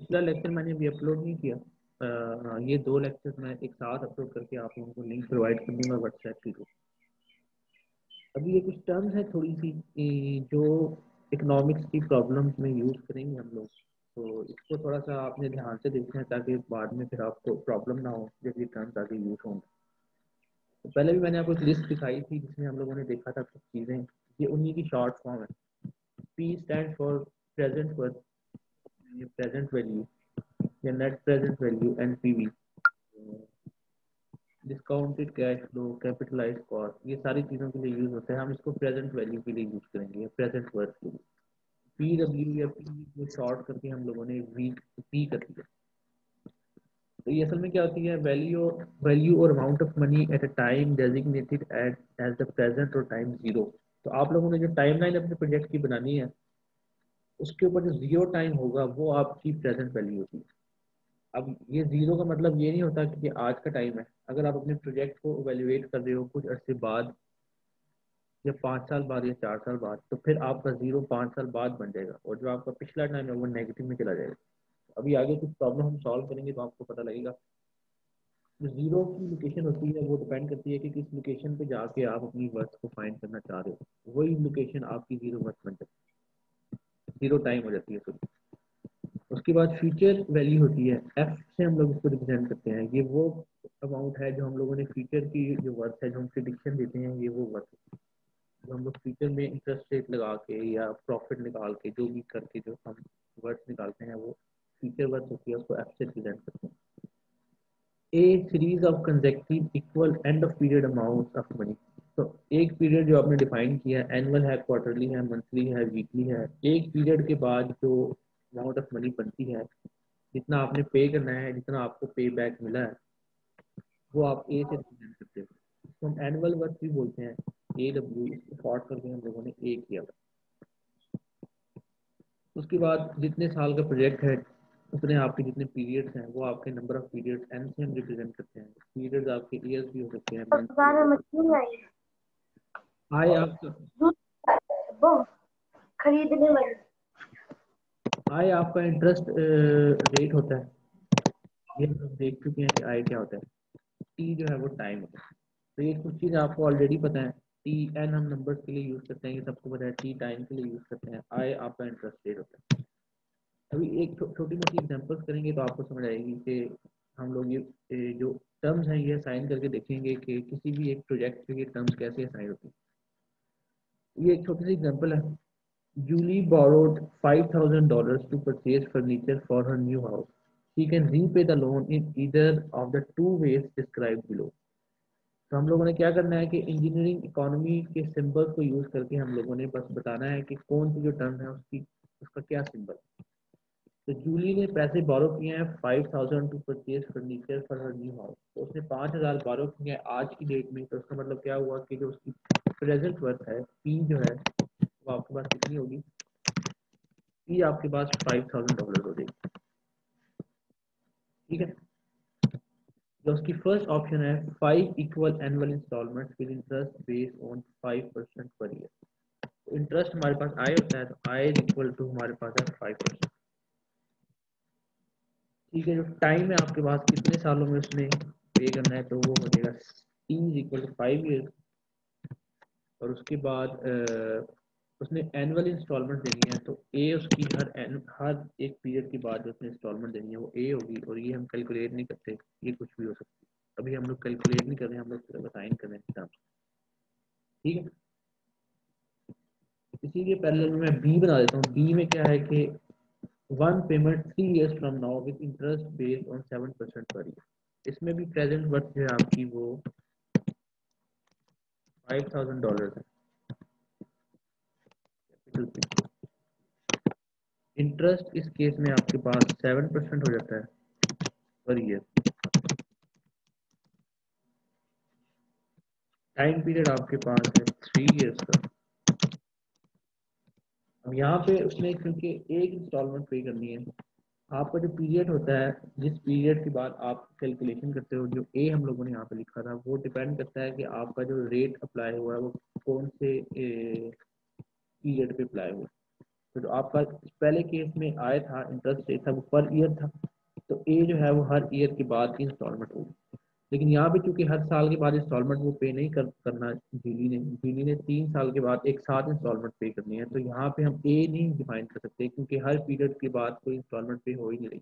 पिछला लेक्चर मैंने अभी अपलोड नहीं किया। ये दो लेक्चर मैं एक साथ अपलोड करके आप लोगों को लिंक प्रोवाइड कर दूंगा व्हाट्सएप के थ्रू। अभी ये कुछ टर्म्स है थोड़ी सी जो इकोनॉमिक्स की प्रॉब्लम्स में यूज़ करेंगे हम लोग, तो इसको थोड़ा सा आपने ध्यान से देखना है ताकि बाद में फिर आपको प्रॉब्लम ना हो जब ये टर्म्स आगे यूज़ होंगे। तो पहले भी मैंने आपको एक लिस्ट दिखाई थी जिसमें हम लोगों ने देखा था कुछ चीज़ें, ये उन्हीं की शॉर्ट फॉर्म है। P stand for present worth, present value या net present value, NPV, discounted cash flow, capitalised cost, ये सारी चीज़ों के लिए यूज़ होता है। हम इसको प्रेजेंट वैल्यू के लिए यूज़ करेंगे, प्रेजेंट वर्थ के लिए। पी डब्ल्यू या पी को शॉर्ट करके हम लोगों ने वी पी कर दिया। तो ये असल में क्या होती है, वैल्यू वैल्यू और amount of money at a time designated at as the present और टाइम जीरो। तो आप लोगों ने जो टाइमलाइन अपने प्रोजेक्ट की बनानी है उसके ऊपर जो जीरो टाइम होगा वो आपकी प्रेजेंट वैल्यू होती है। अब ये जीरो का मतलब ये नहीं होता कि ये आज का टाइम है। अगर आप अपने प्रोजेक्ट को इवेल्युएट कर रहे हो कुछ अर्से बाद या 5 साल बाद या 4 साल बाद, तो फिर आपका जीरो 5 साल बाद बन जाएगा और जो आपका पिछला टाइम है वो नेगेटिव में चला जाएगा। अभी आगे कुछ प्रॉब्लम हम सॉल्व करेंगे तो आपको पता लगेगा। जो जीरो की लोकेशन होती है वो डिपेंड करती है कि किस लोकेशन पे जाके आप अपनी वर्थ को फाइंड करना चाह रहे हो, वही लोकेशन आपकी जीरो वर्थ बन जाती है, जीरो टाइम हो जाती है सॉरी। उसके बाद फ्यूचर वैल्यू होती है, एफ से हम लोग इसको रिप्रेजेंट करते हैं। ये वो अमाउंट है जो हम लोगों ने फ्यूचर की जो वर्थ है जो हम प्रिडिक्शन देते हैं, ये वो वर्थ जो हम लोग फ्यूचर में इंटरेस्ट रेट लगा के या प्रॉफिट निकाल के जो भी करके जो हम वर्थ निकालते हैं वो फ्यूचर वर्थ होती है, उसको एफ से रिप्रेजेंट करते हैं। A series of consecutive equal end of period amount of money. तो एक पीरियड जो आपने डिफाइन किया है, एनुअल है, क्वार्टरली है, मंथली है, वीकली है, एक पीरियड के बाद जो अमाउंट ऑफ मनी बनती है, जितना आपने पे करना है, जितना आपको पे बैक मिला है, वो आप ए से रिप्रेजेंट करते हो। इसको हम एनुअल वर्थ भी बोलते हैं, ए डब्ल्यू, इसको शॉर्ट करके हम लोगों ने ए किया। उसके बाद जितने साल का प्रोजेक्ट है उतने आपके जितने पीरियड्स हैं वो आपके नंबर ऑफ पीरियड्स एन से हम रिप्रेजेंट करते हैं। पीरियड्स आपके ईयर्स भी हो सकते हैं, मंथ भी हो बाजार में सकते मछली आई है। हैं। आय आपका, दूध वो खरीदने वाली। आय आपका इंटरेस्ट रेट होता है, ये हम लोग देख चुके हैं कि आय क्या होता है। टी जो है वो टाइम होता है। तो ये कुछ चीज़ आपको ऑलरेडी पता है। टी एन हम नंबर्स के लिए यूज़ करते हैं, ये सबको पता है। टी टाइम के लिए यूज़ करते हैं, आय आपका इंटरेस्ट रेट होता है। अभी एक छोटी मोटी एग्जांपल्स करेंगे तो आपको समझ आएगी कि हम लोग ये जो टर्म्स हैं ये असाइन करके देखेंगे कि किसी भी एक प्रोजेक्ट के टर्म्स कैसे असाइन होती है। ये एक छोटी सी एग्जांपल है। Jully borrowed $5,000 to purchase furniture for her new house. She can repay the loan in either of the two ways described below. तो हम लोगों ने क्या करना है कि इंजीनियरिंग इकोनॉमी के सिंबल्स को यूज करके हम लोगों ने बस बताना है कि कौन सी जो टर्म है उसकी उसका क्या सिंबल। तो जूली ने पैसे बोरो किए हैं 5,000 to purchase furniture for her new house. तो उसने 5,000 बोरो किए हैं आज की डेट में। तो उसका मतलब क्या हुआ कि जो उसकी प्रेजेंट वर्थ है पी जो है वो आपके पास कितनी होगी, पी आपके पास $5,000 हो जाएगी। ठीक है। जो उसकी फर्स्ट ऑप्शन है 5 equal annual instalment with interest based on 5% per year. Interest हमारे पास आय होता है तो आय इक्वल टू हमारे पास है 5%। ठीक है। जो टाइम है आपके पास कितने सालों में उसने पे करना है, तो वो हो जाएगा टी इक्वल टू 5 ईयर। और उसके बाद उसने एनुअल इंस्टॉलमेंट देनी है तो ए उसकी हर एक पीरियड के बाद जो उसने इंस्टॉलमेंट देनी है वो ए होगी। और ये हम कैलकुलेट नहीं करते, ये कुछ भी हो सकती है। अभी हम लोग कैलकुलेट नहीं कर रहे हैं, हम लोग सिर्फ असाइन कर रहे हैं। ठीक है। इसीलिए पहले मैं बी बना देता हूँ। बी में क्या है कि one payment 3 years from now with interest based on 7% per year. इसमें भी प्रेजेंट वर्थ जो है आपकी वो $5,000 है। इंटरेस्ट इस केस में आपके पास 7% हो जाता है पर ईयर। टाइम पीरियड आपके पास है 3 years का। अब यहाँ पे उसने क्योंकि एक इंस्टॉलमेंट पे करनी है, आपका जो पीरियड होता है जिस पीरियड के बाद आप कैलकुलेशन करते हो, जो ए हम लोगों ने यहाँ पे लिखा था वो डिपेंड करता है कि आपका जो रेट अप्लाई हुआ है वो कौन से पीरियड पे अप्लाई हुआ। तो जो आपका पहले केस में आया था इंटरेस्ट रेट था वो पर ईयर था, तो ए जो है वो हर ईयर के बाद की इंस्टॉलमेंट होगी। लेकिन यहाँ पे चूंकि हर साल के बाद इंस्टॉलमेंट वो पे नहीं करना जीली ने 3 साल के बाद एक साथ इंस्टॉलमेंट पे करनी है, तो यहाँ पे हम ए नहीं डिफाइन कर सकते क्योंकि हर पीरियड के बाद कोई इंस्टॉलमेंट पे हो ही नहीं रही।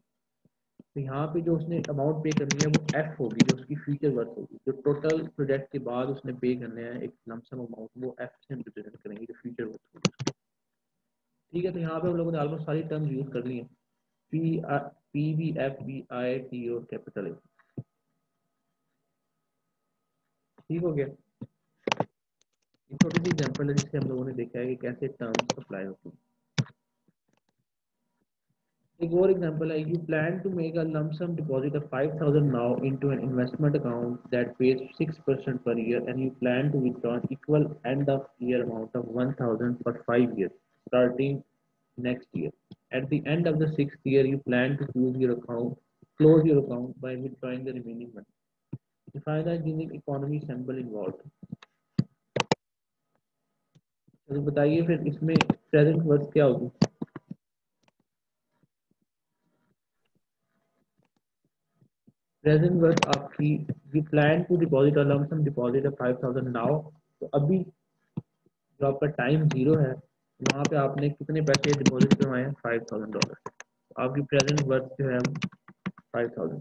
तो यहाँ पे जो उसने अमाउंट पे करनी है वो एफ होगी, जो उसकी फ्यूचर वर्थ होगी, जो टोटल प्रोजेक्ट के बाद उसने पे करने हैं एक लमसम अमाउंट, वो एफ से रिप्रेजेंट करेंगे जो फ्यूचर वर्थ होगी। ठीक है, तो यहाँ पे हम लोगों ने ऑलमोस्ट सारी टर्म यूज कर ली है, P B F B I T और कैपिटल ए। ठीक हो गया। एक छोटी सी एग्जांपल है जिससे हम लोगों ने देखा है कि कैसे टर्म्स अप्लाई होती है। एक और एग्जांपल है, you plan to make a lump sum deposit of 5000 now into an investment account that pays 6% per year and you plan to withdraw equal end of year amount of 1000 for 5 years starting next year. At the end of the 6th year you plan to close your account by withdrawing the remaining money. Define the giving economy symbol involved. तो बताइए फिर इसमें present worth क्या होगी। Present worth आपकी, we plan to deposit और lump sum deposit of 5000 now, तो अभी जो आपका टाइम जीरो है वहाँ पे आपने कितने पैसे डिपॉजिट करवाए हैं, $5000। तो आपकी प्रेजेंट वर्थ जो है 5000।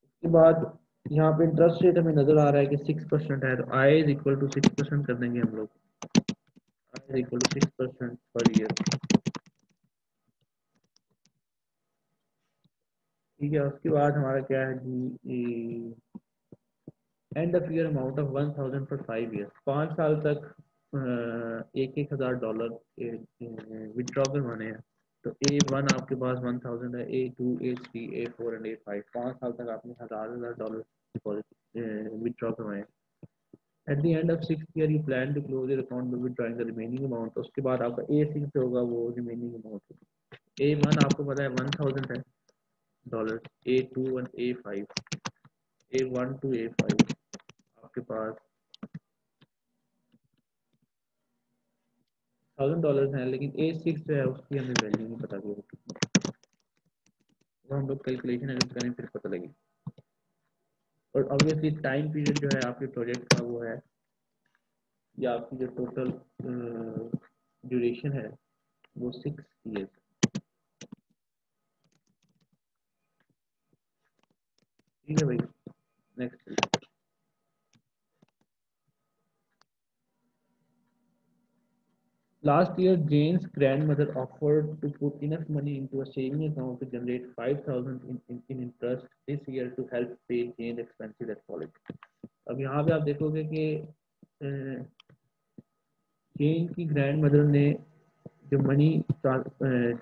उसके बाद यहाँ पे इंटरेस्ट रेट हमें नजर आ रहा है कि 6% है, तो आई इज इक्वल टू 6% कर देंगे हम लोग, I is equal to 6% per year. ठीक है, उसके बाद हमारा क्या है जी, end of year amount of 1000 for 5 year, 5 साल तक $1000 विड्रॉ करवाने हैं। तो A1 आपके पास 1000 है, A2 A3 A4 and A5, 5 साल तक आपने $1000 डिपॉजिट विड्रॉ करवाए हैं। At the end of 6th year you plan to close your account by withdrawing the remaining amount, उसके बाद आपका A6 होगा वो रिमेनिंग अमाउंट होगा। A1 आपको पता है 1000 है डॉलर, A2 और A5, A1 टू A5 आपके पास $1000 है, लेकिन A6 जो है उसकी हमें वैल्यू नहीं पता कि वो कितनी, वो हम लोग कैलकुलेशन अगर करें फिर पता लगेगी। और ऑब्वियसली टाइम पीरियड जो है आपके प्रोजेक्ट का वो है, या आपकी जो टोटल ड्यूरेशन है वो 6 ईयर। ठीक है भाई, next. Last year, Jane's grandmother offered to put enough money into a saving account to generate 5,000 in interest this year to help pay Jane's expenses at college. अब यहाँ पे आप देखोगे कि जेन की ग्रैंड मदर ने जो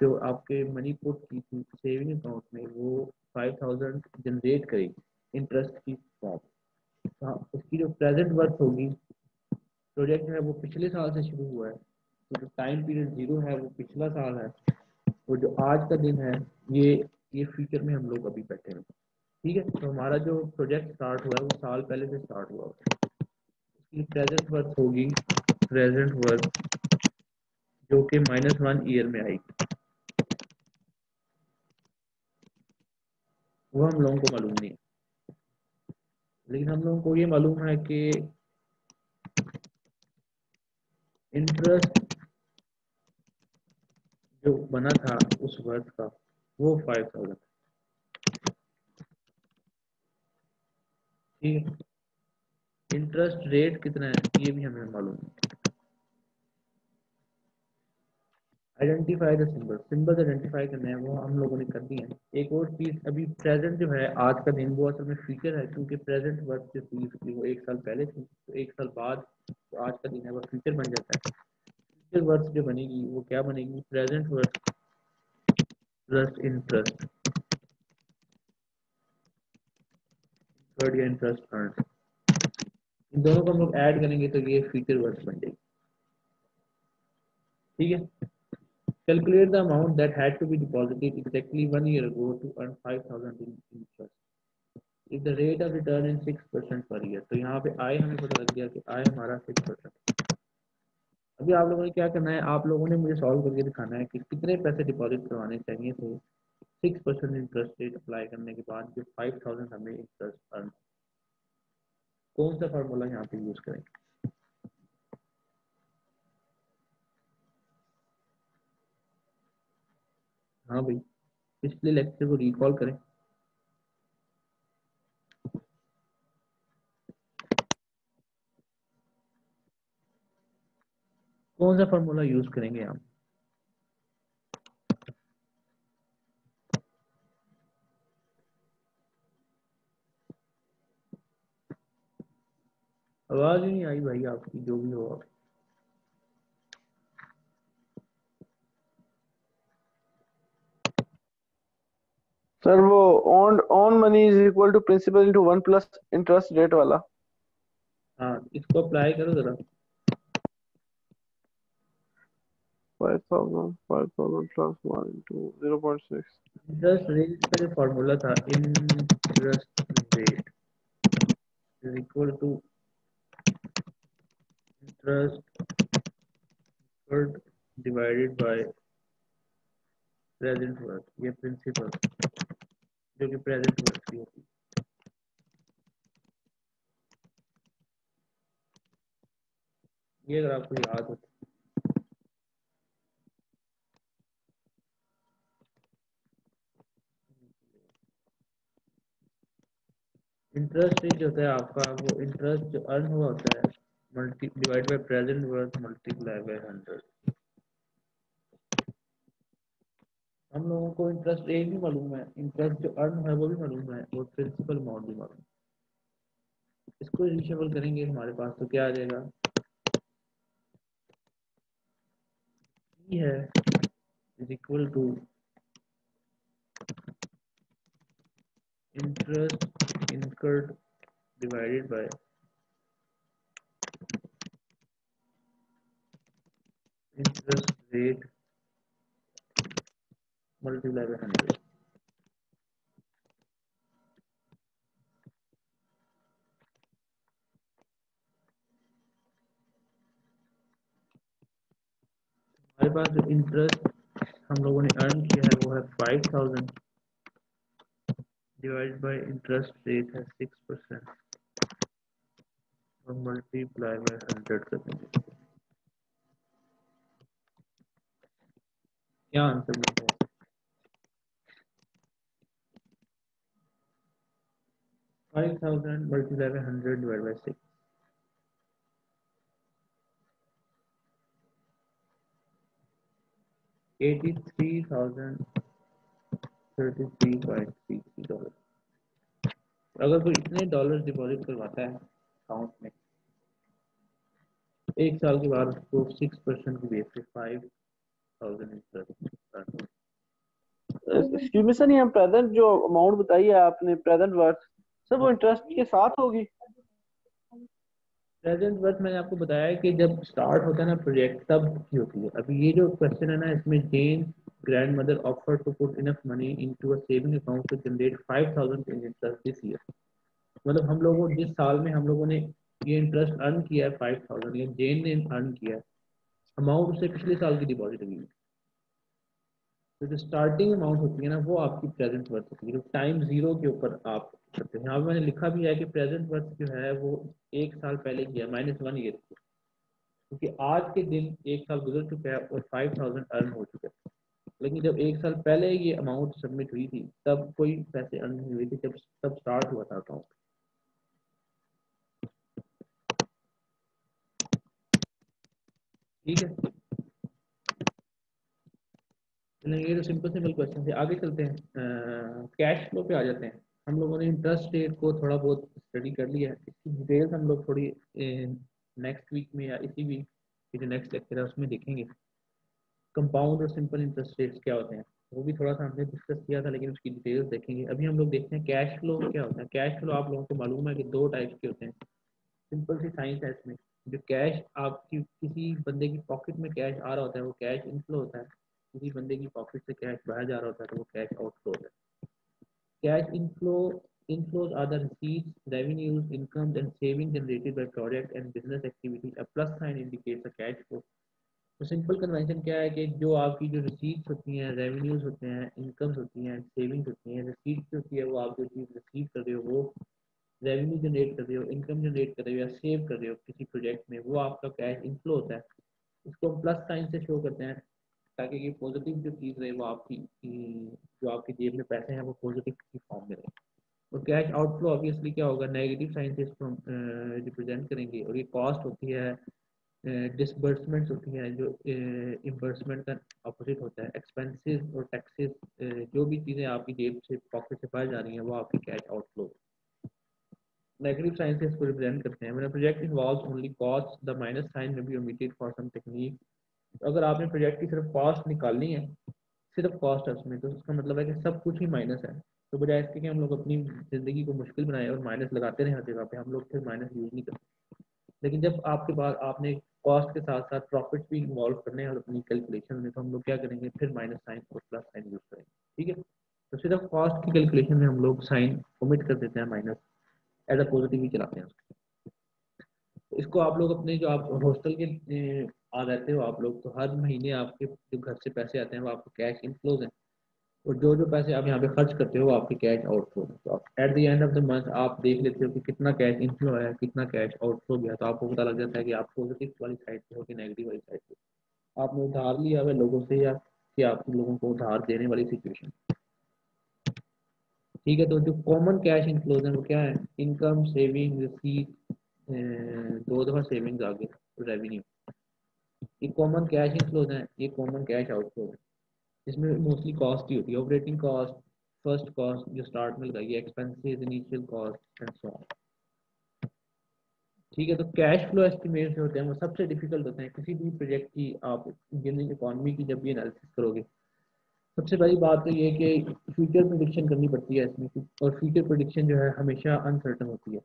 जो आपके मनी पुट की थी सेविंग अकाउंट में, वो 5000 जनरेट करेगी इंटरेस्ट की फॉर्म। हाँ, उसकी जो प्रेजेंट वर्थ होगी, प्रोजेक्ट है वो पिछले साल से शुरू हुआ है, तो जो टाइम पीरियड जीरो है वो पिछला साल है, और जो आज का दिन है ये फ्यूचर में हम लोग अभी बैठे हैं। ठीक है, तो हमारा जो प्रोजेक्ट स्टार्ट हुआ है वो साल पहले से स्टार्ट हुआ है, उसकी प्रेजेंट वर्थ होगी, प्रेजेंट वर्थ जो कि -1 ईयर में आएगी, वो हम लोगों को मालूम नहीं है। लेकिन हम लोगों को ये मालूम है कि इंटरेस्ट जो बना था उस वर्थ का वो 5000। ठीक है, इंटरेस्ट रेट कितना है ये भी हमें मालूम है। Identify the symbol, symbol identify करना है, वो हम लोगों ने कर दिया है। एक और चीज, अभी प्रेजेंट जो है आज का दिन वो असल में फ्यूचर है, क्योंकि प्रेजेंट वर्थ जो थी उसकी वो 1 साल पहले थी, तो 1 साल बाद जो आज का दिन है वो फ्यूचर बन जाता है। फ्यूचर वर्थ जो बनेगी वो क्या बनेगी, present worth plus interest, third या इंटरेस्ट अर्न, इन दोनों को हम लोग ऐड करेंगे तो ये फ्यूचर वर्थ बन जाएगी। ठीक है, calculate the amount that had to be deposited exactly 1 year ago to earn 5000 in interest if the rate of return is 6% per year। तो यहाँ पे आय हमें पता लग गया कि आय हमारा 6%। अभी आप लोगों ने क्या करना है, आप लोगों ने मुझे सॉल्व करके दिखाना है कि कितने पैसे डिपॉजिट करवाने चाहिए थे 6% इंटरेस्ट रेट अप्लाई करने के बाद जो 5000 हमें इंटरेस्ट अर्न। कौन सा फार्मूला यहाँ पे यूज करेंगे? हाँ भाई, पिछले लेक्चर को रिकॉल करें। कौन सा फार्मूला यूज करेंगे हम? आवाज ही नहीं आई भाई आपकी, जो भी हो आप। सर वो on on money is equal to principal into 1 plus interest rate वाला। हाँ, इसको अप्लाई करो जरा। 5000 प्लस 1 इनटू 0.6। इंटरेस्ट रेट का जो फार्मूला था, interest rate is equal to interest divided by present worth या प्रिंसिपल, जो कि प्रेजेंट वर्थ की होती है। ये अगर आपको याद हो। इंटरेस्ट रेट जो होता है आपका, वो इंटरेस्ट जो अर्न हुआ होता है multi divide by present worth multiply by 100। हम लोगों को इंटरेस्ट रेट भी मालूम है, इंटरेस्ट जो अर्न है वो भी मालूम है, और प्रिंसिपल अमाउंट भी मालूम है। इसको रिशेबल करेंगे हमारे पास तो क्या आ जाएगा? ई है is equal to interest incurred divided by interest rate multiply by 100। हमारे पास जो इंटरेस्ट हम लोगों ने अर्न किया है वो है 5000 डिवाइड बाय इंटरेस्ट रेट है 6% और मल्टीप्लाई बाय 100 कर देंगे। क्या आंसर मिलता है? 5000 multiply by 100 divide by 6, 83,033.33 dollar. अगर कोई इतने डॉलर डिपॉजिट करवाता है अकाउंट में, एक साल के बाद उसको 6% की बेस पे 5000 इंटरेस्ट। एक्सक्यूज मी सर, यहाँ प्रेजेंट जो अमाउंट बताई है आपने प्रेजेंट वर्थ, सर वो इंटरेस्ट के साथ होगी? प्रेजेंट वर्थ मैंने आपको बताया कि जब स्टार्ट होता है ना प्रोजेक्ट तब की होती है। अभी ये जो क्वेश्चन है ना, इसमें Jen grandmother offer to put enough money into a saving account to generate 5000 in interest this year. मतलब हम लोगों जिस साल में हम लोगों ने ये इंटरेस्ट अर्न किया है 5000, या जेन ने अर्न किया है, अमाउंट उससे पिछले साल की डिपॉजिट हुई है। तो जो स्टार्टिंग अमाउंट होती है ना, वो आपकी प्रेजेंट वर्थ होती है, जो टाइम जीरो के ऊपर आप करते हैं। यहाँ पे मैंने लिखा भी है कि प्रेजेंट वर्थ जो है वो एक साल पहले की है, -1 ईयर की, क्योंकि आज के दिन एक साल गुजर चुका है और 5000 अर्न हो चुके हैं। लेकिन जब एक साल पहले ये अमाउंट सबमिट हुई थी तब कोई पैसे अर्न नहीं हुए थे, जब तब स्टार्ट हुआ था अकाउंट। ठीक है, चलिए ये तो सिंपल सिंपल क्वेश्चन थे, आगे चलते हैं। कैश फ्लो पे आ जाते हैं। हम लोगों ने इंटरेस्ट रेट को थोड़ा बहुत स्टडी कर लिया है, इसकी डिटेल्स हम लोग थोड़ी नेक्स्ट वीक में या इसी वीक की जो नेक्स्ट लेक्चर है उसमें देखेंगे। कंपाउंड और सिंपल इंटरेस्ट रेट्स क्या होते हैं वो भी थोड़ा सा हमने डिस्कस किया था, लेकिन उसकी डिटेल्स देखेंगे। अभी हम लोग देखते हैं कैश फ्लो क्या होता है। कैश फ्लो आप लोगों को मालूम है कि दो टाइप के होते हैं। सिंपल सी साइंस है इसमें। जो कैश आपकी किसी बंदे की पॉकेट में कैश आ रहा होता है वो कैश इनफ्लो होता है, किसी बंदे की पॉकेट से कैश बाहर जा रहा होता है तो वो कैश आउटफ्लो होता है। Cash inflows are the receipts, revenues, incomes and savings generated by project and business activity. A plus sign indicates a cash flow. तो सिंपल कन्वेंशन क्या है कि जो आपकी जो रिसीट्स होती हैं, रेवेन्यूज होते हैं, इनकम्स होती हैं, सेविंग्स होती हैं, रिसीट्स होती है वो आप जो चीज़ रिसीव कर रहे हो वो रेवेन्यू जनरेट कर रहे हो, इनकम जनरेट कर रहे हो या सेव कर रहे हो किसी प्रोजेक्ट में, वो आपका कैश इनफ्लो होता है। इसको हम प्लस साइन से शो करते हैं ताकि ये पॉजिटिव जो चीज़ रहे वो आपकी जो आपकी जेब में पैसे हैं वो पॉजिटिव की फॉर्म में रहे। और कैश आउटफ्लो ऑब्वियसली क्या होगा, नेगेटिव साइन से इसको हम रिप्रेजेंट करेंगे। और ये कॉस्ट होती है, डिसबर्समेंट्स होती हैं, जो इम्बर्समेंट का अपोजिट होता है, एक्सपेंसेस और टैक्सेस, जो भी चीज़ें आपकी जेब से पॉकेट से बाहर जा रही हैं वो आपकी कैश आउटफ्लो। नेगेटिव साइन से इसको रिप्रेजेंट करते हैं। When project involves only cost the minus sign में be omitted for some technique. अगर आपने प्रोजेक्ट की सिर्फ कॉस्ट निकालनी है, सिर्फ कॉस्ट है उसमें, तो उसका मतलब है कि सब कुछ ही माइनस है। तो बजाय इसके कि हम लोग अपनी ज़िंदगी को मुश्किल बनाए और माइनस लगाते रहे हर जगह पे, हम लोग फिर माइनस यूज़ नहीं करते। लेकिन जब आपके पास आपने कॉस्ट के साथ साथ प्रॉफिट भी इन्वॉल्व करने हैं और अपनी कैलकुलेशन में, तो हम लोग क्या करेंगे, फिर माइनस साइन और प्लस साइन यूज़ करेंगे। ठीक है, तो सिर्फ कॉस्ट की कैलकुलेशन में हम लोग साइन ओमिट कर देते हैं, माइनस एज अ पॉजिटिव ही चलाते हैं उसको। इसको आप लोग अपने जो आप हॉस्टल के आ रहते हो आप लोग, तो हर महीने आपके जो घर से पैसे आते हैं वो आपके कैश इनफ्लोज हैं। और जो जो पैसे आप यहाँ पे खर्च करते हो वो आपके कैश आउटफ्लो है। तो आप eight the end of the month आप देख लेते हो कि कितना कैश इनफ्लो है, कितना कैश आउटफ्लो गया, तो आपको पता लग जाता है कि आप पॉजिटिव वाली साइड पे हो कि नेगेटिव वाली साइड पे। आपने उधार लिया हुआ लोगों से या कि आप लोगों को उधार देने वाली सिचुएशन। ठीक है, तो जो कॉमन कैश इनफ्लोज है वो क्या है, इनकम, सेविंग, रिसीट, दो दफा सेविंग्स आ गए, रेवेन्यू। ये कॉमन कैश इनफ्लोज है, ये कॉमन कैश आउटफ्लो है। इसमें मोस्टली कॉस्ट ही होती है, ऑपरेटिंग कॉस्ट, फर्स्ट कॉस्ट जो स्टार्ट में लगाई है, expenses, initial cost and so on. ठीक है, तो कैश फ्लो एस्टिमेट जो होते हैं वो सबसे डिफिकल्ट होते हैं किसी भी प्रोजेक्ट की। आप इंजीनियरिंग इकोनॉमी की जब भी एनालिसिस करोगे, सबसे पहली बात तो ये कि फ्यूचर प्रिडिक्शन करनी पड़ती है इसमें। और फ्यूचर प्रिडिक्शन जो है हमेशा अनसर्टन होती है।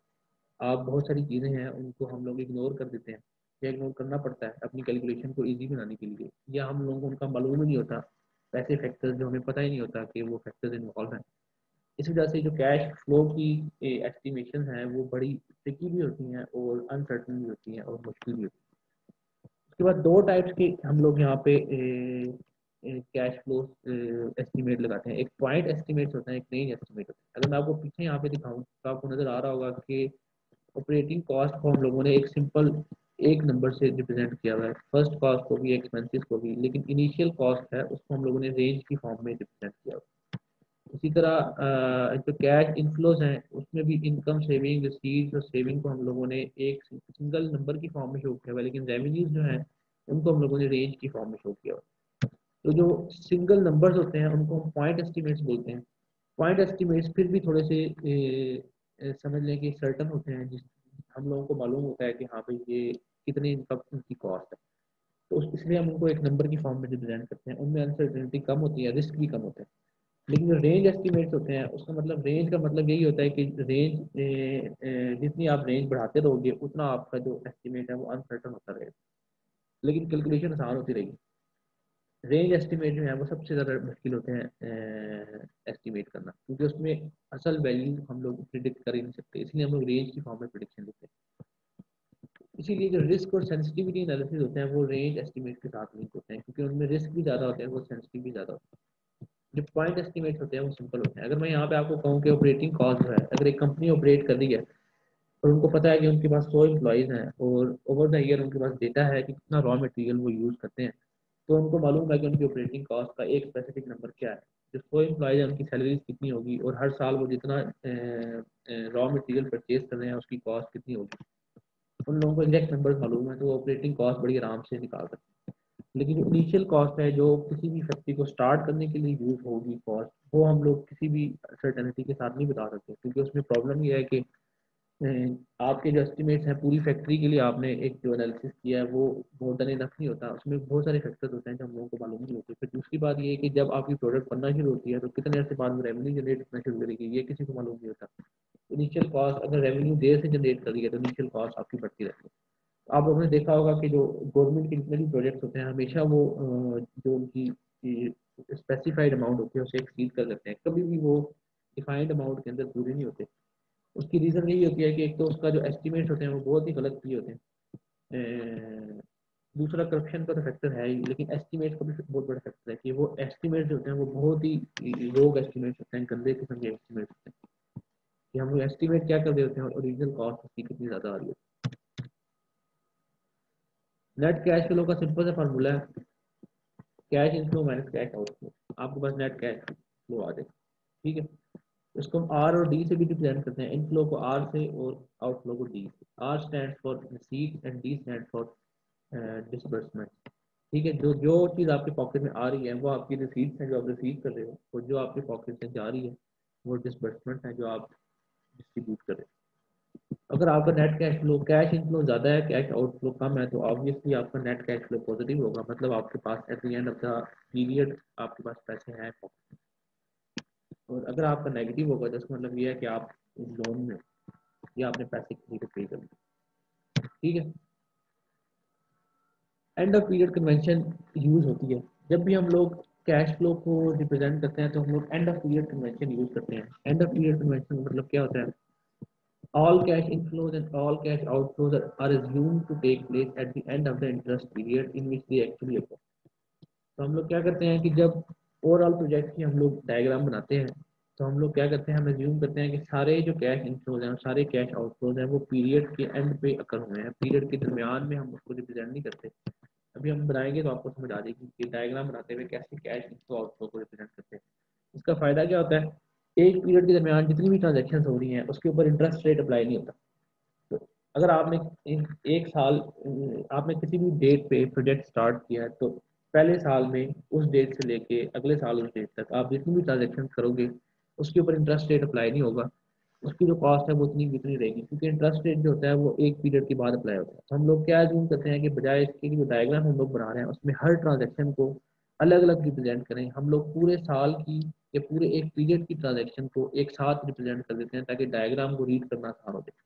आप बहुत सारी चीज़ें हैं उनको हम लोग इग्नोर कर देते हैं, या इग्नोर करना पड़ता है अपनी कैलकुलेशन को इजी बनाने के लिए, या हम लोगों को उनका मालूम ही नहीं होता, ऐसे फैक्टर्स जो हमें पता ही नहीं होता कि वो फैक्टर्स इन्वॉल्व हैं। इस वजह से जो कैश फ्लो की एस्टिमेशन है वो बड़ी ट्रिकी भी होती हैं और अनसर्टन भी होती हैं और मुश्किल भी होती है। उसके बाद दो टाइप्स के हम लोग यहाँ पे कैश फ्लो एस्टिमेट लगाते हैं। एक पॉइंट एस्टिमेट होता है, एक रेंज एस्टिमेट होता है। अगर मैं आपको पीछे यहाँ पे दिखाऊँ तो आपको नजर आ रहा होगा कि ऑपरेटिंग कॉस्ट को हम लोगों ने एक सिंपल एक नंबर से रिप्रेजेंट किया हुआ है, फर्स्ट कॉस्ट को भी, एक्सपेंसेस को भी, लेकिन इनिशियल कॉस्ट है उसको हम लोगों ने रेंज की फॉर्म में रिप्रेजेंट किया हुआ है। इसी तरह जो कैश इनफ्लोज हैं उसमें भी इनकम, सेविंग, रिसीट्स और सेविंग को हम लोगों ने एक सिंगल नंबर की फॉर्म में शो किया हुआ है, लेकिन रेवेन्यूज जो है उनको हम लोगों ने रेंज की फॉर्म में शो किया हुआ है। तो जो सिंगल नंबर्स होते हैं उनको हम पॉइंट एस्टिमेट्स बोलते हैं। पॉइंट एस्टिमेट्स फिर भी थोड़े से समझ लें कि सर्टन होते हैं, जिस हम लोगों को मालूम होता है कि हाँ भाई ये कितनी इनकम उनकी कॉस्ट है, तो इसलिए हम उनको एक नंबर की फॉर्म में रिप्रेजेंट करते हैं। उनमें अनसर्टेनिटी कम होती है, रिस्क भी कम होता है। लेकिन जो रेंज एस्टिमेट्स होते हैं उसका मतलब, रेंज का मतलब यही होता है कि रेंज जितनी आप रेंज बढ़ाते रहोगे उतना आपका जो एस्टिमेट है वो अनसर्टन होता रहेगा, लेकिन कैलकुलेशन आसान होती रहेगी। रेंज एस्टिमेट जो है वो सबसे ज़्यादा मुश्किल होते हैं एस्टिमेट करना, क्योंकि उसमें असल वैल्यू हम लोग प्रिडिक्ट कर ही नहीं सकते, इसलिए हम लोग रेंज की फॉर्म में प्रिडिक्शन लेते हैं। इसीलिए जो रिस्क और सेंसिटिविटी एनालिसिस होते हैं वो रेंज एस्टिमेट के साथ लिंक होते हैं, क्योंकि उनमें रिस्क भी ज़्यादा होते हैं, वो सेंसिटिव भी ज़्यादा होते हैं। जो पॉइंट एस्टिमेट होते हैं वो सिंपल होते हैं। अगर मैं यहाँ पे आपको कहूँ कि ऑपरेटिंग कॉस्ट जो है, अगर एक कंपनी ऑपरेट कर रही है और उनको पता है कि उनके पास 100 एम्प्लॉइज़ हैं और ओवर द ईयर उनके पास डेटा है कि कितना रॉ मटेरियल वो यूज़ करते हैं, तो उनको मालूम है कि उनकी ऑपरेटिंग कॉस्ट का एक स्पेसिफिक नंबर क्या है। जो 100 एम्प्लॉइज है उनकी सैलरीज कितनी होगी और हर साल वो जितना रॉ मटेरियल परचेज कर रहे हैं उसकी कॉस्ट कितनी होगी, उन लोगों को एग्जैक्ट नंबर मालूम है, तो वो ऑपरेटिंग कॉस्ट बड़ी आराम से निकाल सकते हैं। लेकिन जो इनिशियल कॉस्ट है, जो किसी भी फैक्ट्री को स्टार्ट करने के लिए यूज होगी कॉस्ट, वो हम लोग किसी भी सर्टेनिटी के साथ नहीं बता सकते, क्योंकि उसमें प्रॉब्लम ये है कि आपके जो एस्टिमेट्स हैं पूरी फैक्ट्री के लिए आपने एक जो एनालिसिस किया है वो मोर देन इनफ नहीं होता, उसमें बहुत सारे फैक्टर्स होते हैं जो हम लोगों को मालूम नहीं होते। फिर दूसरी बात ये है कि जब आपकी प्रोडक्ट बनना शुरू होती है तो कितने अर्से बाद में रेवेन्यू जनरेट करना शुरू करेगी ये किसी को मालूम नहीं होता। इनिशियल कॉस्ट अगर रेवेन्यू देर से जनरेट कर रही है तो इनिशियल कॉस्ट आपकी बढ़ती रहती है। आप लोगों ने देखा होगा कि जो गवर्नमेंट के जितने भी प्रोजेक्ट्स होते हैं हमेशा वो जो उनकी स्पेसिफाइड अमाउंट होती है उसे एक्सीड कर देते हैं, कभी भी वो डिफाइंड अमाउंट के अंदर पूरे नहीं होते। उसकी रीज़न यही होती है कि एक तो उसका जो एस्टिमेट होते हैं वो बहुत ही गलत किए होते हैं। दूसरा करप्शन का तो फैक्टर है ही, लेकिन एस्टिमेट का भी बहुत बड़ा फैक्टर है कि वो एस्टिमेट जो होते हैं वो बहुत ही रोग एस्टिमेट होते हैं, गंदे किस्म के एस्टिमेट होते हैं कि हम लोग एस्टिमेट क्या कर रहे होते हैं और ओरिजिनल कॉस्ट उसकी कितनी ज़्यादा आ रही है। नेट कैश फ्लो का सिंपल सा फार्मूला है, cash inflow minus cash outflow. आपके पास नेट कैश फ्लो आ जाएगा, ठीक है। इसको हम आर और डी से भी रिप्रेजेंट करते हैं, इनफ्लो को आर से और आउटफ्लो को डी से। R stand for receipt and D stand for disbursement, ठीक है। जो जो चीज़ आपके पॉकेट में आ रही है वो आपकी रिसीट्स हैं जो आप रिसीव कर रहे हो, और जो आपके पॉकेट से जा रही है वो डिसबर्समेंट है जो आप डिस्ट्रीब्यूट कर रहे हो। अगर आपका net cash flow, cash inflow ज़्यादा है, कैश आउटफ्लो कम है, तो ऑब्वियसली आपका नेट कैश फ्लो पॉजिटिव होगा, मतलब आपके पास at the end of the period आपके पास पैसे हैं। और अगर आपका नेगेटिव होगा तो इसका मतलब ये है कि आप लोन में या आपने पैसे किसी को पे कर दिए, ठीक है। And of period convention use होती है जब भी हम लोग कैश फ्लो को रिप्रेजेंट करते हैं, तो हम लोग and of period convention use करते हैं। एंड ऑफ पीरियड कन्वेंशन मतलब क्या होता है, all cash inflows and all cash outflows are assumed to take place at the end of the interest period in which they actually occur। तो हम लोग क्या करते हैं कि जब ओवरऑल प्रोजेक्ट की हम लोग डायग्राम बनाते हैं, तो हम लोग क्या करते हैं, हम एज्यूम करते हैं कि सारे जो कैश इनफ्लोज हैं और सारे कैश आउटफ्लोज हैं वो पीरियड के एंड पे अकर हुए हैं, पीरियड के दरमियान में हम उसको रिप्रेजेंट नहीं करते। अभी हम बनाएंगे तो आपको समझ आ जाएगी कि डायग्राम बनाते हुए कैसे कैश इनफ्लो आउटफ्लो को रिप्रेजेंट करते हैं। इसका फायदा क्या होता है, एक पीरियड के दरमियान जितनी भी ट्रांजेक्शन हो रही हैं उसके ऊपर इंटरेस्ट रेट अप्लाई नहीं होता। तो अगर आपने एक साल आपने किसी भी डेट पे प्रोजेक्ट स्टार्ट किया है, तो पहले साल में उस डेट से लेके अगले साल उस डेट तक आप जितनी भी ट्रांजेक्शन करोगे उसके ऊपर इंटरेस्ट रेट अप्लाई नहीं होगा। उसकी जो कॉस्ट है वो उतनी कितनी रहेगी, क्योंकि इंटरेस्ट रेट जो होता है वो एक पीरियड के बाद अप्लाई होता है। तो हम लोग क्या जूम करते हैं कि बजाय इसके कि जो डायग्राम हम लोग बना रहे हैं उसमें हर ट्रांजेक्शन को अलग अलग रिप्रेजेंट करें, हम लोग पूरे साल की या पूरे एक पीरियड की ट्रांजेक्शन को एक साथ रिप्रेजेंट कर देते हैं ताकि डायग्राम को रीड करना आसान हो जाए।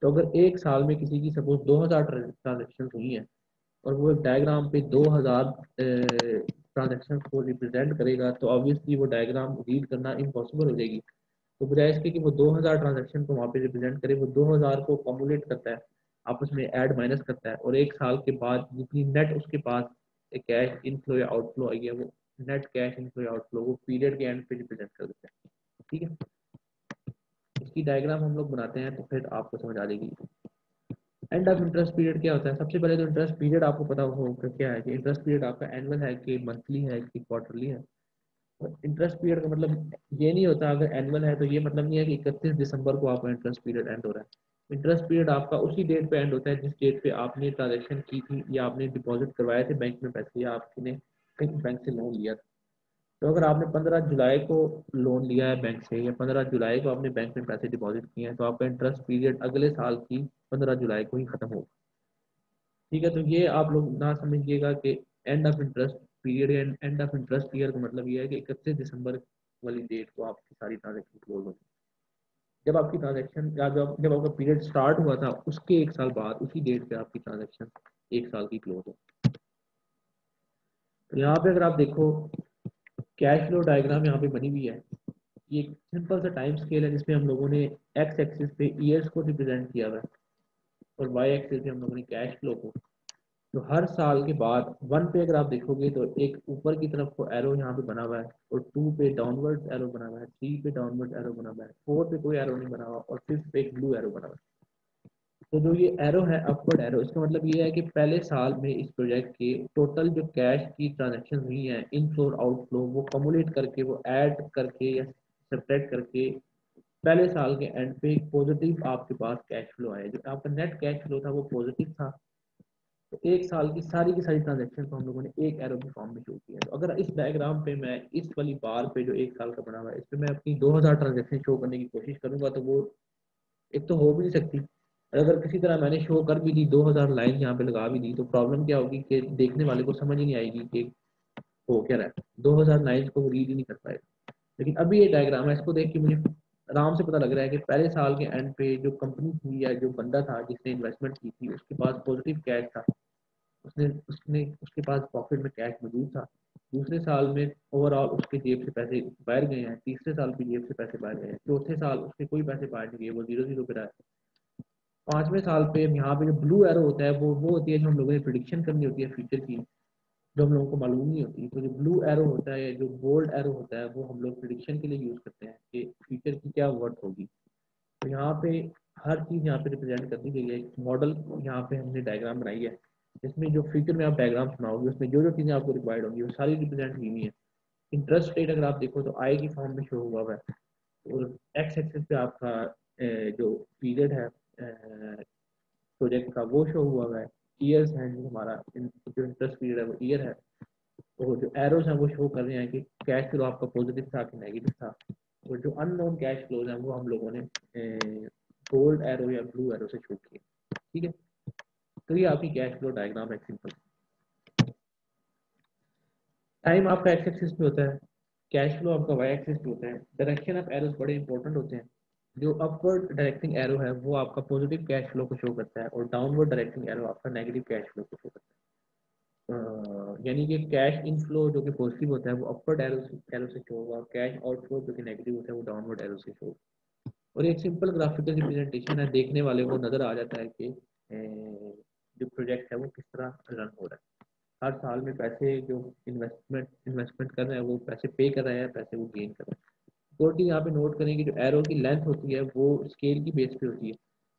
तो अगर एक साल में किसी की सपोज 2000 ट्रांजेक्शन हुई हैं और वो एक डायग्राम पे 2000 ट्रांजेक्शन को रिप्रेजेंट करेगा, तो ऑब्वियसली वो डायग्राम रीड करना इम्पॉसिबल हो जाएगी। तो बजाय इसके कि वो 2000 ट्रांजेक्शन को वहाँ पे रिप्रेजेंट करे, वो 2000 को कॉमुलेट करता है, आपस में ऐड माइनस करता है, और एक साल के बाद जितनी नेट उसके पास कैश इनफ्लो या आउटफ्लो आई है वो नेट कैश इनफ्लो या आउटफ्लो वो पीरियड के एंड पे रिप्रेजेंट कर देता है, ठीक है। इसकी डायग्राम हम लोग बनाते हैं तो फिर आपको समझ आ जाएगी। एंड ऑफ इंटरेस्ट पीरियड क्या होता है, सबसे पहले तो इंटरेस्ट पीरियड आपको पता होगा क्या है कि इंटरेस्ट पीरियड आपका एनुअल है कि मंथली है कि क्वार्टरली है। और इंटरेस्ट पीरियड का मतलब ये नहीं होता, अगर एनुअल है तो ये मतलब नहीं है कि 31 दिसंबर को आपका इंटरेस्ट पीरियड एंड हो रहा है। इंटरेस्ट पीरियड आपका उसी डेट पे एंड होता है जिस डेट पे आपने ट्रांजेक्शन की थी या आपने डिपॉजिट करवाए थे बैंक में पैसे, या आपने कहीं बैंक से लोन लिया था। तो अगर आपने 15 जुलाई को लोन लिया है बैंक से, या 15 जुलाई को आपने बैंक में पैसे डिपॉजिट किए हैं, तो आपका इंटरेस्ट पीरियड अगले साल की 15 जुलाई को ही खत्म होगा, ठीक है। तो ये आप लोग ना समझिएगा कि end of interest period and end of interest year का मतलब ये है कि 31 दिसंबर वाली डेट को आपकी सारी ट्रांजेक्शन क्लोज होगी। जब आपकी ट्रांजेक्शन या जब आपका पीरियड स्टार्ट हुआ था उसके एक साल बाद उसी डेट पे आपकी ट्रांजेक्शन एक साल की क्लोज हो। तो यहाँ पे अगर आप देखो कैश फ्लो डायग्राम यहाँ पे बनी हुई है। ये एक सिंपल सा टाइम स्केल है जिसमें हम लोगों ने एक्स एक्सिस पे ईयर्स को रिप्रेजेंट किया हुआ है और वाई एक्सिस पे हम लोगों ने कैश फ्लो को। तो हर साल के बाद वन पे अगर आप देखोगे तो एक ऊपर की तरफ को एरो यहाँ पे बना हुआ है, और टू पे डाउनवर्ड एरो बना हुआ है, थ्री पे डाउनवर्ड एरो बना हुआ है, फोर पे कोई एरो नहीं बना हुआ, और फिफ्थ पे एक ब्लू एरो बना हुआ है। तो जो ये एरो है अपवर्ड एरो, इसका मतलब ये है कि पहले साल में इस प्रोजेक्ट के टोटल जो कैश की ट्रांजेक्शन हुई है इनफ्लो और आउटफ्लो वो कमुलेट करके वो ऐड करके या सब्ट्रैक्ट करके पहले साल के एंड पे एक पॉजिटिव आपके पास कैश फ्लो आया। जो आपका नेट कैश फ्लो था वो पॉजिटिव था। तो एक साल की सारी ट्रांजेक्शन को हम लोगों ने एक एरो की फॉर्म में शो किया। तो अगर इस डायग्राम पे मैं इस वाली बार पे जो एक साल का बना हुआ है इस पे मैं अपनी 2000 ट्रांजेक्शन शो करने की कोशिश करूंगा तो वो एक तो हो भी नहीं सकती। अगर किसी तरह मैंने शो कर भी दी 2000 लाइन यहाँ पे लगा भी दी तो प्रॉब्लम क्या होगी कि देखने वाले को समझ ही नहीं आएगी कि हो क्या रहा है, 2000 लाइन को रीड ही नहीं कर पाएगा। लेकिन अभी ये डायग्राम है, इसको देख के मुझे आराम से पता लग रहा है कि पहले साल के एंड पे जो कंपनी थी या जो बंदा था जिसने इन्वेस्टमेंट की थी उसके पास पॉजिटिव कैश था, उसने उसने उसके पास पॉकेट में कैश मौजूद था। दूसरे साल में ओवरऑल उसके जेब से पैसे बाहर गए हैं, तीसरे साल की जेब से पैसे बाहर गए हैं, चौथे साल उसके कोई पैसे बाहर नहीं गए, वो जीरो जीरो पे रहा है। 5वें साल पे यहाँ पे जो ब्लू एरो होता है वो होती है जो हम लोगों ने प्रिडिक्शन करनी होती है फ्यूचर की, जो हम लोगों को मालूम नहीं होती। तो जो ब्लू एरो होता है, जो गोल्ड एरो होता है, वो हम लोग प्रिडिक्शन के लिए यूज़ करते हैं कि फ्यूचर की क्या वर्थ होगी। तो यहाँ पे हर चीज़ यहाँ पे रिप्रेजेंट करनी गई है। एक मॉडल यहाँ पे हमने डायग्राम बनाई है, जिसमें जो फ्यूचर में आप डायग्राम बनाओगे उसमें जो जो चीज़ें आपको रिक्वायर्ड होंगी वो सारी रिप्रेजेंट की हुई है। इंटरेस्ट रेट अगर आप देखो तो आई की फॉर्म में शो हुआ हुआ है, और एक्स एक्सिस पे आपका जो पीरियड है प्रोजेक्ट का वो शो हुआ हुआ है। ईयर्स हैं जो हमारा जो इंटरेस्ट पीरियड है वो ईयर है। तो जो एरोज हैं वो शो कर रहे हैं कि कैश फ्लो आपका पॉजिटिव था कि नेगेटिव था। और जो अननोन कैश फ्लोज हैं वो हम लोगों ने गोल्ड एरो या ब्लू एरो से शो किए। ठीक है, तो ये आपकी कैश फ्लो डायग्राम है सिंपल। टाइम आपका एक्स एक्सिस पे होता है, कैश फ्लो आपका वाई एक्सिस पे होता है। डायरेक्शन ऑफ एरोज बड़े इंपॉर्टेंट होते हैं। जो अपवर्ड डायरेक्टिंग एरो है वो आपका पॉजिटिव कैश फ्लो को शो करता है, और डाउनवर्ड डायरेक्टिंग एरो आपका नेगेटिव कैश फ्लो को शो करता है। यानी कि कैश इनफ्लो जो कि पॉजिटिव होता है वो अपवर्ड एरो से शो होगा, कैश आउटफ्लो जो कि नेगेटिव होता है वो डाउनवर्ड एरो से शो होगा। और एक सिंपल ग्राफिकल रिप्रेजेंटेशन है, देखने वाले को नजर आ जाता है कि जो प्रोजेक्ट है वो किस तरह रन हो रहा है। हर साल में पैसे जो इन्वेस्टमेंट कर रहे हैं वो पैसे पे कर रहे हैं, पैसे वो गेन कर रहे हैं। सिक्योरिटी यहाँ पे नोट करें कि जो एरो की लेंथ होती है वो स्केल की बेस पे होती है।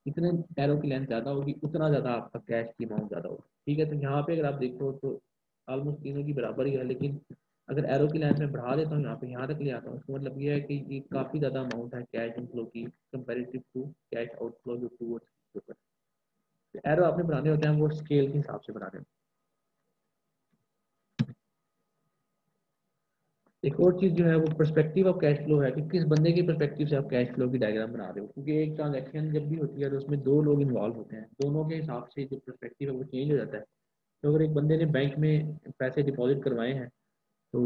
जितने एरो की लेंथ ज़्यादा होगी उतना ज़्यादा आपका कैश की अमाउंट ज़्यादा होगी। ठीक है, तो यहाँ पे अगर आप देखो तो ऑलमोस्ट तीनों की बराबर ही है, लेकिन अगर एरो की लेंथ में बढ़ा देता हूँ यहाँ पे यहाँ तक ले आता हूँ, इसका मतलब ये है कि ये काफ़ी ज़्यादा अमाउंट है कैश इनफ्लो की कंपेरेटिव टू कैश आउटफ्लो जो टू। एरो आपने बनाने होते हैं वो स्केल के हिसाब से बनाने होते हैं। एक और चीज जो है वो पर्सपेक्टिव ऑफ कैश फ्लो है कि किस बंदे के पर्सपेक्टिव से आप कैश फ्लो की डायग्राम बना रहे हो, क्योंकि एक ट्रांजैक्शन जब भी होती है तो उसमें दो लोग इन्वॉल्व होते हैं, दोनों के हिसाब से जो पर्सपेक्टिव है वो चेंज हो जाता है। तो अगर एक बंदे ने बैंक में पैसे डिपॉजिट करवाए हैं तो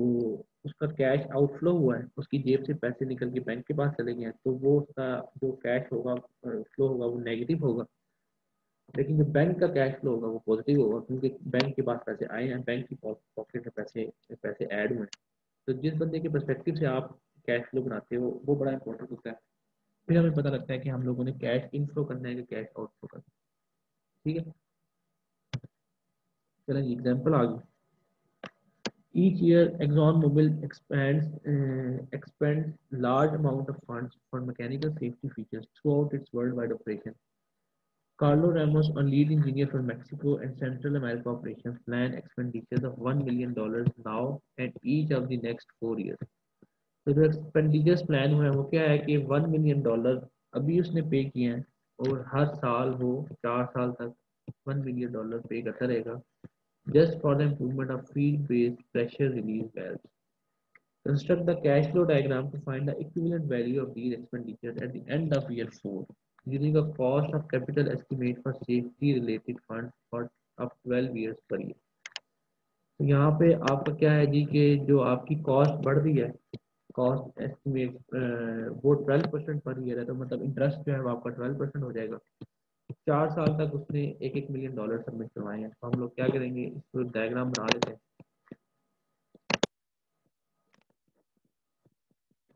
उसका कैश आउटफ्लो हुआ है, उसकी जेब से पैसे निकल के बैंक के पास चले गए हैं, तो वो उसका जो कैश होगा फ्लो होगा वो नेगेटिव होगा। लेकिन जो बैंक का कैश फ्लो होगा वो पॉजिटिव होगा, क्योंकि बैंक के पास पैसे आए हैं, बैंक की पॉकेट में पैसे पैसे ऐड हुए हैं। तो जिस बंदे के पर्सपेक्टिव से आप कैश फ्लो बनाते हो वो बड़ा इंपॉर्टेंट होता है। फिर हमें पता लगता है कि हम लोगों ने कैश इनफ्लो करना है कि कैश आउटफ्लो करना है। ठीक है, चलें एग्जांपल आ गई। Each year, ExxonMobil expends large amount of funds for mechanical safety features throughout its worldwide operation. Carlos Ramos, a lead engineer for Mexico and Central America operations, plan expenditures of $1 million now and each of the next 4 years. तो जो expenditures plan हुआ है वो क्या है कि $1 million अभी उसने पे किए हैं, और हर साल वो 4 साल तक $1 million पे करता रहेगा, just for the improvement of field-based pressure release valves. Construct the cash flow diagram to find the equivalent value of these expenditures at the end of year 4, using a cost of capital estimate for safety-related funds for of 12 years per year. तो यहाँ पे आपका क्या है जी कि जो आपकी cost बढ़ रही है, कॉस्ट एस्टिमेट वो 12% पर ईयर है, तो मतलब इंटरेस्ट जो है वो आपका 12% हो जाएगा। 4 साल तक उसने $1 million सबमिट करवाए हैं, तो हम लोग क्या करेंगे, इसको डायग्राम बना लेते हैं।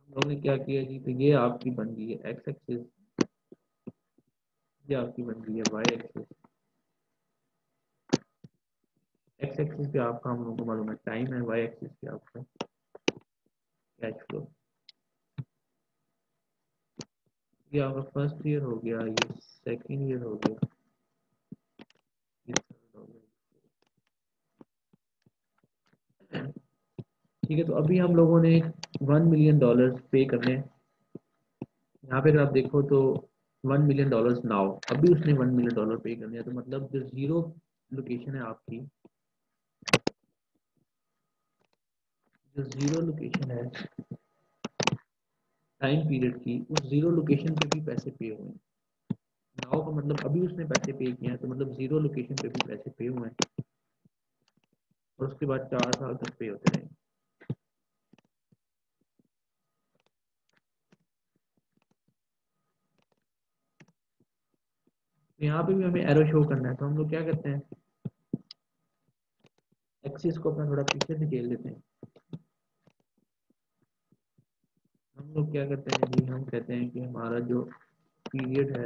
हम लोग ने क्या किया जी, तो ये आपकी बन गई है एक्स एक्सिस, ये आपकी बन गई है वाई एक्सिस। एक्स एक्सिस पे आपका हम लोगों को मालूम है टाइम है, वाई एक्सिस पे आपका कैश फ्लो। ये आपका फर्स्ट ईयर हो गया, ये सेकेंड ईयर हो गया, ये थर्ड हो गया। ठीक है, तो अभी हम लोगों ने $1 million पे करने हैं। यहाँ पे अगर आप देखो तो $1 million नाउ, अभी उसने $1 million पे करने हैं, तो मतलब जो जीरो लोकेशन है आपकी, जो जीरो लोकेशन है टाइम पीरियड की, उस जीरो लोकेशन पे भी पैसे पे हुए हैं। नाउ का मतलब अभी उसने पैसे पे किए हैं, तो मतलब जीरो लोकेशन पे भी पैसे पे हुए हैं, और उसके बाद 4 साल तक पे होते रहेंगे। तो यहाँ पे भी हमें एरो शो करना है, तो हम लोग क्या करते हैं, एक्सिस को अपना थोड़ा पीछे धकेल देते हैं। हम लोग क्या करते हैं जी, हम कहते हैं कि हमारा जो पीरियड है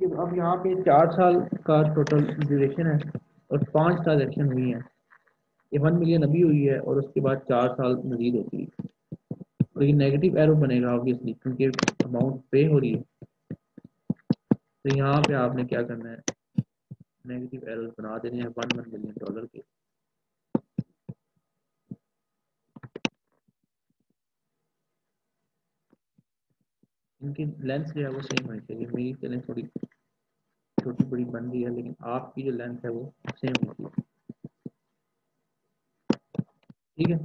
लेकिन अब यहाँ पे 4 साल का टोटल ड्यूरेशन है और 5 ट्रांजेक्शन हुई है। ये 1 मिलियन अभी हुई है और उसके बाद 4 साल मजीद होती है। और ये नेगेटिव एरो बनेगा ऑब्वियसली, क्योंकि अमाउंट पे हो रही है। तो यहाँ पे आपने क्या करना है, नेगेटिव एरोस बना देने हैं 1 मिलियन डॉलर के। इनकी लेंथ जो है वो सेम होनी चाहिए। मेरी चलें थोड़ी छोटी बड़ी बन रही है, लेकिन आपकी जो लेंथ है वो सेम होनी चाहिए। ठीक है,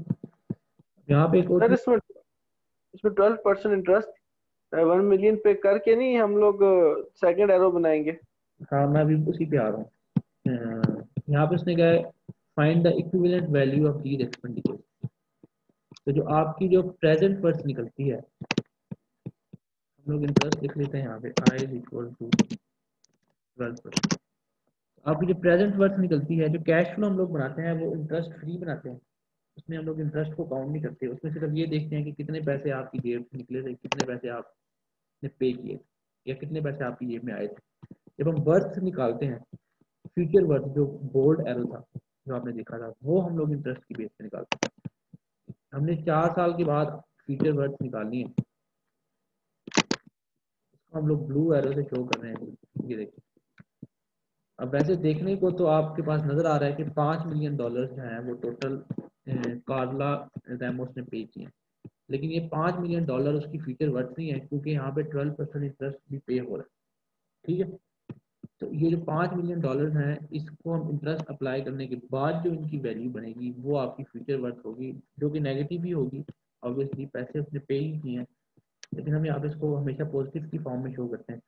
यहाँ पे एक और सर इसमें इसमें 12% इंटरेस्ट 1 मिलियन पे करके नहीं हम लोग सेकंड एरो बनाएंगे? हाँ, मैं अभी उसी पे आ रहा हूँ। यहाँ पे उसने कहा है find the equivalent value of these expenditure. तो जो आपकी जो प्रेजेंट वर्थ निकलती है, हम लोग इंटरेस्ट लिख लेते हैं यहाँ पे आई इज इक्वल टू 12%। आपकी जो प्रेजेंट वर्थ निकलती है, जो कैश फ्लो हम लोग बनाते हैं वो इंटरेस्ट फ्री बनाते हैं। उसमें हम लोग इंटरेस्ट को काउंट नहीं करते, उसमें सिर्फ ये देखते हैं कि कितने पैसे आपकी जेब से निकले थे, कितने पैसे आपने पे किए या कितने पैसे आपकी जेब में आए थे। जब हम वर्थ निकालते हैं, फ्यूचर वर्थ जो बोल्ड एरो था जो आपने देखा था, वो हम लोग इंटरेस्ट की बेस पे निकालते हैं। हमने 4 साल के बाद फ्यूचर वर्थ निकालनी है, उसको हम लोग ब्लू एरो से शो कर रहे हैं। ये देखिए, अब वैसे देखने को तो आपके पास नजर आ रहा है कि 5 मिलियन डॉलर जो है वो टोटल कार्ला रैमोस ने पे किए, लेकिन ये 5 मिलियन डॉलर उसकी फ्यूचर वर्थ नहीं है, क्योंकि यहाँ पे 12% इंटरेस्ट भी पे हो रहा है। ठीक है, तो ये जो 5 मिलियन डॉलर हैं, इसको हम इंटरेस्ट अप्लाई करने के बाद जो इनकी वैल्यू बनेगी वो आपकी फ्यूचर वर्थ होगी, जो कि नेगेटिव ही होगी। ऑब्वियसली पैसे उसने पे ही किए हैं, लेकिन हम यहाँ पे इसको हमेशा पॉजिटिव की फॉर्म में शो करते हैं।